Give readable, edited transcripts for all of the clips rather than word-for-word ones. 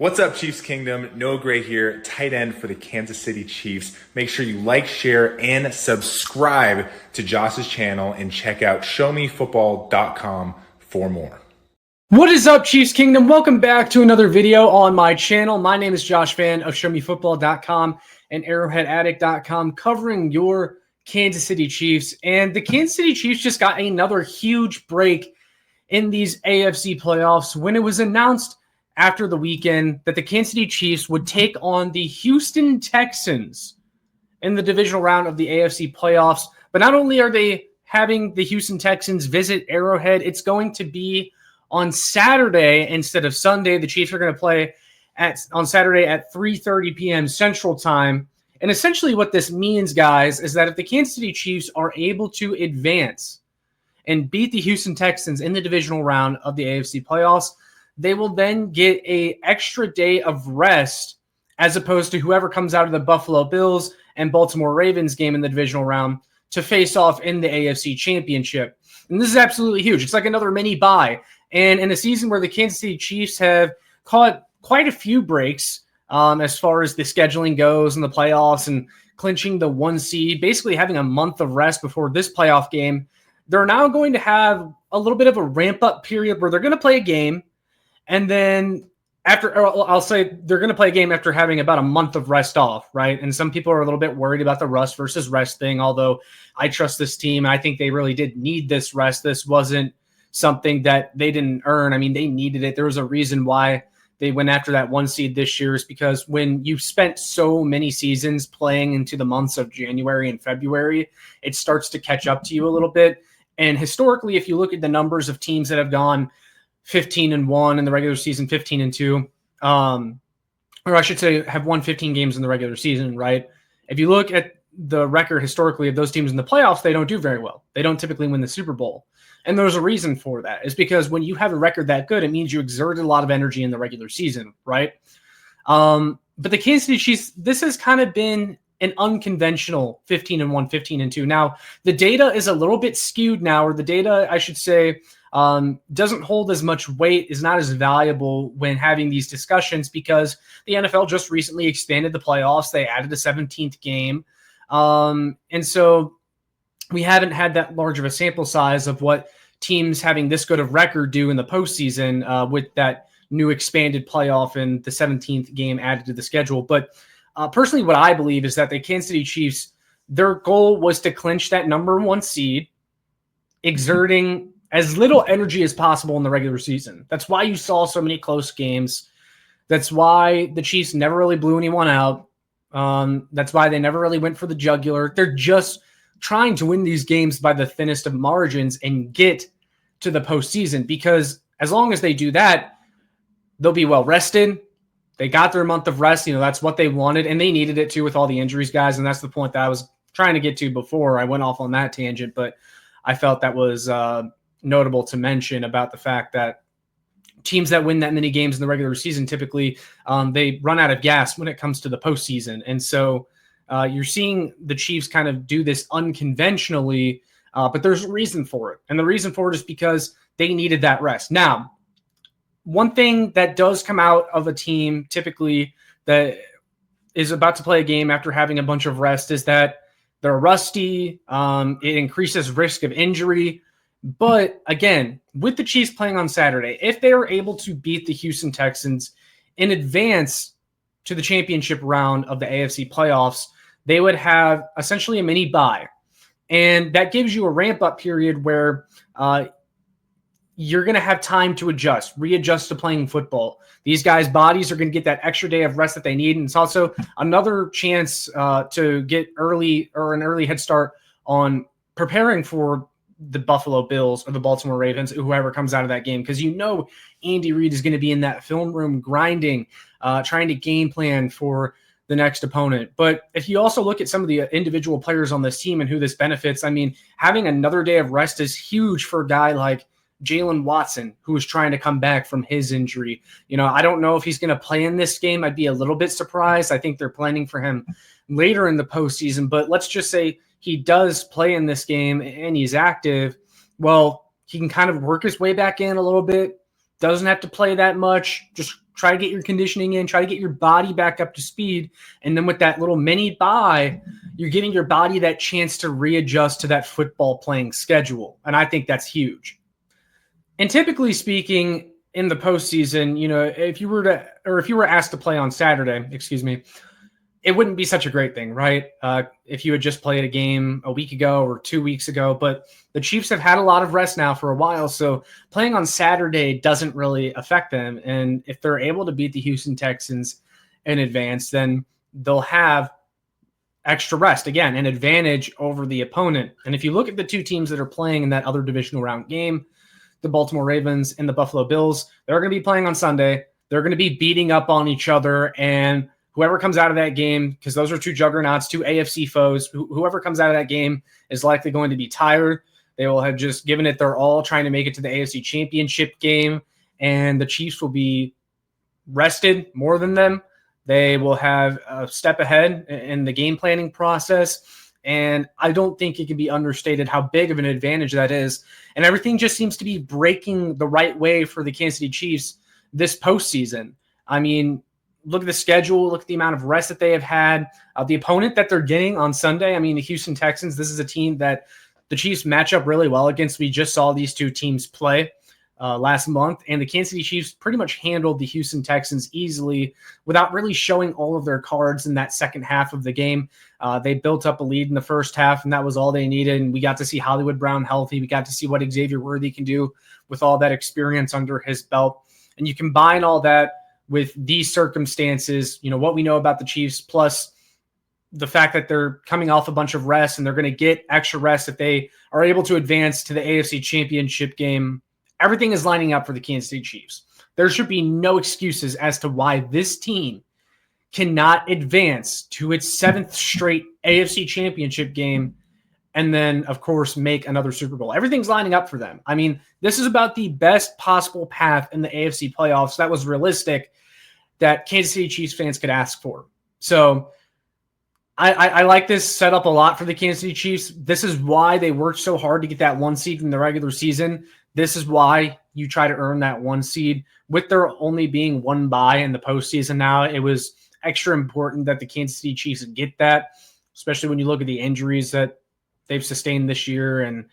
What's up, Chiefs Kingdom? Noah Gray here, tight end for the Kansas City Chiefs. Make sure you like, share, and subscribe to Josh's channel and check out showmefootball.com for more. What is up, Chiefs Kingdom? Welcome back to another video on my channel. My name is Josh Fan of showmefootball.com and arrowheadaddict.com, covering your Kansas City Chiefs. And the Kansas City Chiefs just got another huge break in these AFC playoffs when it was announced after the weekend that the Kansas City Chiefs would take on the Houston Texans in the divisional round of the AFC playoffs. But not only are they having the Houston Texans visit Arrowhead, it's going to be on Saturday instead of Sunday. The Chiefs are going to play on Saturday at 3:30 p.m. Central Time. And essentially what this means, guys, is that if the Kansas City Chiefs are able to advance and beat the Houston Texans in the divisional round of the AFC playoffs, they will then get an extra day of rest as opposed to whoever comes out of the Buffalo Bills and Baltimore Ravens game in the divisional round to face off in the AFC Championship. And this is absolutely huge. It's like another mini bye. And in a season where the Kansas City Chiefs have caught quite a few breaks as far as the scheduling goes and the playoffs and clinching the 1 seed, basically having a month of rest before this playoff game, they're now going to have a little bit of a ramp-up period where they're going to play a game. And then I'll say they're going to play a game after having about a month of rest off, right? And some people are a little bit worried about the rust versus rest thing, although I trust this team. I think they really did need this rest. This wasn't something that they didn't earn. I mean, they needed it. There was a reason why they went after that 1 seed this year, is because when you spent so many seasons playing into the months of January and February, it starts to catch up to you a little bit. And historically, if you look at the numbers of teams that have gone 15-1 in the regular season, 15-2, or I should say have won 15 games in the regular season, right? If you look at the record historically of those teams in the playoffs, they don't do very well. They don't typically win the Super Bowl. And there's a reason for that. It's because when you have a record that good, it means you exerted a lot of energy in the regular season, right? But the Kansas City Chiefs, this has kind of been an unconventional 15-1, 15-2. Now, the data is a little bit skewed now, or the data, I should say, doesn't hold as much weight, is not as valuable when having these discussions, because the NFL just recently expanded the playoffs. They added a 17th game. And so we haven't had that large of a sample size of what teams having this good of record do in the postseason with that new expanded playoff and the 17th game added to the schedule. But personally, what I believe is that the Kansas City Chiefs, their goal was to clinch that number 1 seed, exerting as little energy as possible in the regular season. That's why you saw so many close games. That's why the Chiefs never really blew anyone out. That's why they never really went for the jugular. They're just trying to win these games by the thinnest of margins and get to the postseason, because as long as they do that, they'll be well rested. They got their month of rest. You know, that's what they wanted, and they needed it too with all the injuries, guys. And that's the point that I was trying to get to before I went off on that tangent, but I felt that was notable to mention about the fact that teams that win that many games in the regular season, typically they run out of gas when it comes to the postseason. And so you're seeing the Chiefs kind of do this unconventionally, but there's a reason for it. And the reason for it is because they needed that rest. Now, one thing that does come out of a team typically that is about to play a game after having a bunch of rest is that they're rusty. It increases risk of injury. But again, with the Chiefs playing on Saturday, if they are able to beat the Houston Texans in advance to the championship round of the AFC playoffs, they would have essentially a mini bye. And that gives you a ramp-up period where you're going to have time to readjust to playing football. These guys' bodies are going to get that extra day of rest that they need. And it's also another chance to get an early head start on preparing for the Buffalo Bills or the Baltimore Ravens, whoever comes out of that game, because you know Andy Reid is going to be in that film room grinding, trying to game plan for the next opponent. But if you also look at some of the individual players on this team and who this benefits, I mean, having another day of rest is huge for a guy like Jalen Watson, who is trying to come back from his injury. You know, I don't know if he's going to play in this game. I'd be a little bit surprised. I think they're planning for him later in the postseason, but let's just say he does play in this game and he's active. Well, he can kind of work his way back in a little bit. Doesn't have to play that much. Just try to get your conditioning in, try to get your body back up to speed. And then with that little mini bye, you're giving your body that chance to readjust to that football playing schedule. And I think that's huge. And typically speaking, in the postseason, if you were asked to play on Saturday, it wouldn't be such a great thing, right? If you had just played a game a week ago or 2 weeks ago, but the Chiefs have had a lot of rest now for a while, so playing on Saturday doesn't really affect them. And if they're able to beat the Houston Texans in advance, then they'll have extra rest, again, an advantage over the opponent. And if you look at the two teams that are playing in that other divisional round game, the Baltimore Ravens and the Buffalo Bills, they're going to be playing on Sunday. They're going to be beating up on each other, and whoever comes out of that game, because those are two juggernauts, two AFC foes, whoever comes out of that game is likely going to be tired. They will have just given it their all trying to make it to the AFC Championship game, and the Chiefs will be rested more than them. They will have a step ahead in the game planning process, and I don't think it can be understated how big of an advantage that is. And everything just seems to be breaking the right way for the Kansas City Chiefs this postseason. I mean, look at the schedule, look at the amount of rest that they have had. The opponent that they're getting on Sunday, I mean, the Houston Texans, this is a team that the Chiefs match up really well against. We just saw these two teams play last month, and the Kansas City Chiefs pretty much handled the Houston Texans easily without really showing all of their cards in that second half of the game. They built up a lead in the first half, and that was all they needed, and we got to see Hollywood Brown healthy. We got to see what Xavier Worthy can do with all that experience under his belt. And you combine all that with these circumstances, what we know about the Chiefs, plus the fact that they're coming off a bunch of rest and they're going to get extra rest if they are able to advance to the AFC Championship game. Everything is lining up for the Kansas City Chiefs. There should be no excuses as to why this team cannot advance to its seventh straight AFC Championship game and then, of course, make another Super Bowl. Everything's lining up for them. I mean, this is about the best possible path in the AFC playoffs that was realistic that Kansas City Chiefs fans could ask for. So I like this setup a lot for the Kansas City Chiefs. This is why they worked so hard to get that one seed in the regular season. This is why you try to earn that one seed. With there only being one bye in the postseason now, it was extra important that the Kansas City Chiefs get that, especially when you look at the injuries that they've sustained this year and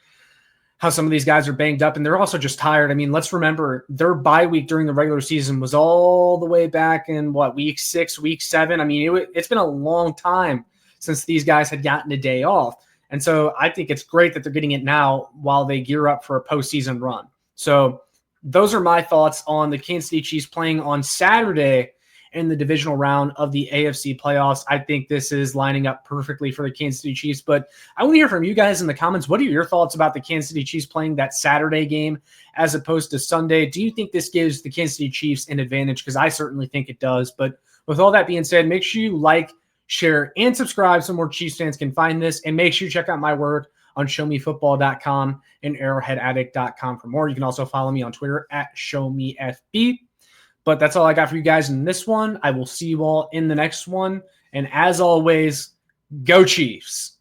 how some of these guys are banged up, and they're also just tired. I mean, let's remember their bye week during the regular season was all the way back in week 6, week 7. I mean, it's been a long time since these guys had gotten a day off. And so I think it's great that they're getting it now while they gear up for a postseason run. So those are my thoughts on the Kansas City Chiefs playing on Saturday in the divisional round of the AFC playoffs. I think this is lining up perfectly for the Kansas City Chiefs, but I want to hear from you guys in the comments. What are your thoughts about the Kansas City Chiefs playing that Saturday game as opposed to Sunday? Do you think this gives the Kansas City Chiefs an advantage? Because I certainly think it does. But with all that being said, make sure you like, share, and subscribe so more Chiefs fans can find this. And make sure you check out my work on showmefootball.com and arrowheadaddict.com for more. You can also follow me on Twitter at showmefb. But that's all I got for you guys in this one. I will see you all in the next one. And as always, go Chiefs.